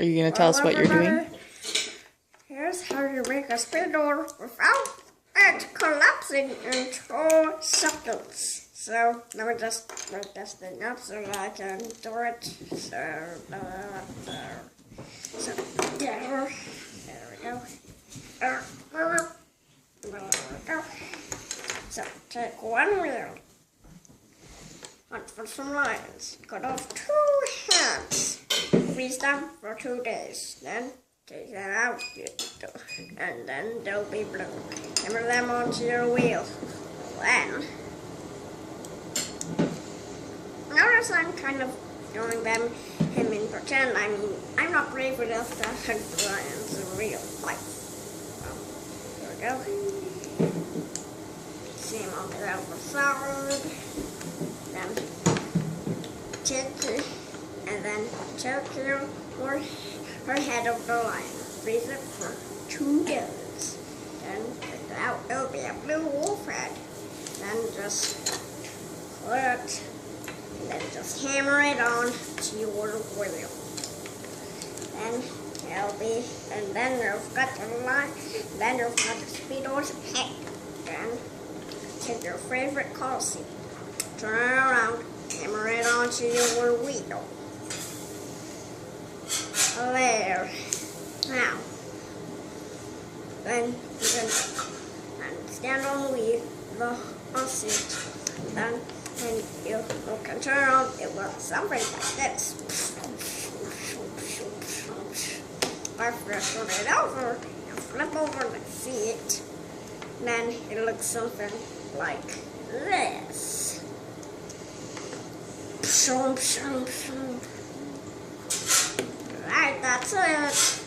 Are you going to tell us what you're doing? Here's how you make a speedor without it collapsing into seconds. So let me just break this thing up so that I can do it. So there we go. There we go. So take one wheel, hunt for some lines, cut off 2 hands, freeze them for 2 days, then take them out, and then they'll be blue. Hammer them onto your wheel. Then, notice I'm kind of doing him in pretend. I mean, I'm not brave enough to hunt the lions in real life. There we go. See him on the other side. Then take her head of the lion. Freeze it for 2 days. Then take it out. It'll be a blue wolf head. Then just put it, and then just hammer it on to your wheel. Then it'll be, and then you've got the line. Then you've got the speedor's head. Then take your favorite car seat, turn it around, hammer it onto your wheel. There. Now, then you can stand on the wheel, the seat. Then you can turn on. It will something like this. First turn it over and flip over the seat. Then it looks something like this. Right, that's it.